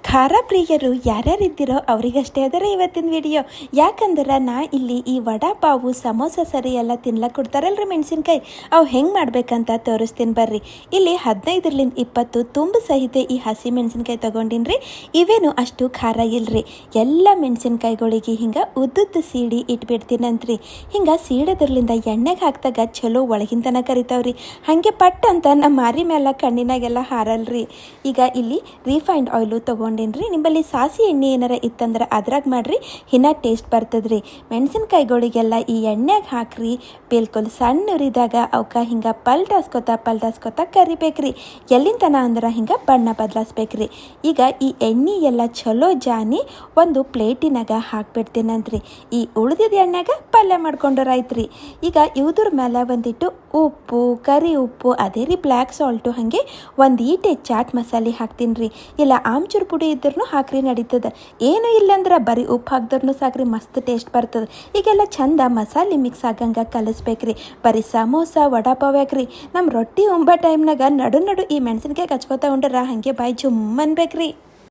ಖಾರ ಪ್ರಿಯರು ಯಾರ್ಯಾರಿದ್ದೀರೋ ಅವರಿಗಷ್ಟೇ ಅದರ ಇವತ್ತಿನ ವಿಡಿಯೋ. ಯಾಕಂದ್ರೆ ನಾ ಇಲ್ಲಿ ಈ ವಡಾಪಾವು ಸಮೋಸ ಸರಿ ಎಲ್ಲ ತಿನ್ಲಕ್ಕೆ ಕೊಡ್ತಾರಲ್ರಿ ಮೆಣಸಿನ್ಕಾಯಿ, ಅವು ಹೆಂಗೆ ಮಾಡ್ಬೇಕಂತ ತೋರಿಸ್ತೀನಿ ಬರ್ರಿ. ಇಲ್ಲಿ 15-20 ತುಂಬ ಸಹಿತ ಈ ಹಸಿ ಮೆಣಸಿನ್ಕಾಯಿ ತೊಗೊಂಡಿನ್ರಿ. ಇವೇನು ಅಷ್ಟು ಖಾರ ಇಲ್ರಿ. ಎಲ್ಲ ಮೆಣಸಿನ್ಕಾಯಿಗಳಿಗೆ ಹಿಂಗೆ ಉದ್ದುದ್ದು ಸೀಡಿ ಇಟ್ಬಿಡ್ತೀನಂತ್ರಿ. ಹಿಂಗೆ ಸೀಡೋದ್ರಲಿಂದ ಎಣ್ಣೆಗೆ ಹಾಕಿದಾಗ ಚಲೋ ಒಳಗಿಂತನ ಕರಿತಾವ್ರಿ. ಹಾಗೆ ಪಟ್ ಅಂತ ನಮ್ಮ ಮಾರಿ ಮೇಲೆ ಕಣ್ಣಿನಾಗೆಲ್ಲ ಹಾರಲ್ರಿ. ಈಗ ಇಲ್ಲಿ ರಿಫೈನ್ಡ್ ಆಯಿಲು ತೊಗೊಂಡಿನ್ರಿ. ನಿಮ್ಮಲ್ಲಿ ಸಾಸಿ ಎಣ್ಣೆ ಏನಾರ ಇತ್ತಂದ್ರೆ ಅದ್ರಾಗ ಮಾಡ್ರಿ, ಇನ್ನ ಟೇಸ್ಟ್ ಬರ್ತದ್ರಿ. ಮೆಣಸಿನ್ಕಾಯಿಗಳಿಗೆಲ್ಲ ಈ ಎಣ್ಣೆಗೆ ಹಾಕ್ರಿ. ಬಿಲ್ಕುಲ್ ಸಣ್ಣ ಉರಿದಾಗ ಅವಕ್ಕೆ ಹಿಂಗೆ ಪಲ್ಟಾಸ್ಕೊತ ಕರಿಬೇಕ್ರಿ. ಎಲ್ಲಿಂತನ ಅಂದ್ರೆ ಹಿಂಗೆ ಬಣ್ಣ ಬದಲಾಯಿಸ್ಬೇಕ್ರಿ. ಈಗ ಈ ಎಣ್ಣೆ ಎಲ್ಲ ಚಲೋ ಜಾನಿ ಒಂದು ಪ್ಲೇಟಿನಾಗ ಹಾಕ್ಬಿಡ್ತೀನಂತ್ರಿ. ಈ ಉಳಿದಿದ್ದ ಎಣ್ಣೆಗ ಪಲ್ಯ ಮಾಡ್ಕೊಂಡ್ರಾಯ್ತ್ರಿ. ಈಗ ಇವ್ದ್ರ ಮೇಲೆ ಒಂದಿಟ್ಟು ಉಪ್ಪು, ಕರಿ ಉಪ್ಪು, ಅದೇ ರೀ ಬ್ಲ್ಯಾಕ್ ಸಾಲ್ಟು, ಹಾಗೆ ಒಂದು ಈಟೆ ಚಾಟ್ ಮಸಾಲೆ ಹಾಕ್ತೀನಿ ರೀ. ಇಲ್ಲ ಆಮ್ಚೂರು ಪುಡಿ ಇದ್ರೂ ಹಾಕ್ರಿ, ನಡೀತದೆ. ಏನು ಇಲ್ಲಂದ್ರೆ ಬರೀ ಉಪ್ಪು ಹಾಕ್ದ್ರೂ ಸಾಕ್ರಿ, ಮಸ್ತ್ ಟೇಸ್ಟ್ ಬರ್ತದೆ. ಈಗೆಲ್ಲ ಚಂದ ಮಸಾಲೆ ಮಿಕ್ಸ್ ಆಗಂಗೆ ಕಲಿಸ್ಬೇಕ್ರಿ. ಬರೀ ಸಮೋಸ ವಡಾಪಾವ್ ಯಾಕ್ರಿ, ನಮ್ಮ ರೊಟ್ಟಿ ಉಂಬ ಟೈಮ್ನಾಗ ನಡು ಈ ಮೆಣಸಿನ್ಕಾಯಿ ಹಚ್ಕೋತಾ ಉಂಡ್ರ ಹಾಗೆ ಬಾಯಿ ಜುಮ್ ಅನ್ಬೇಕ್ರಿ.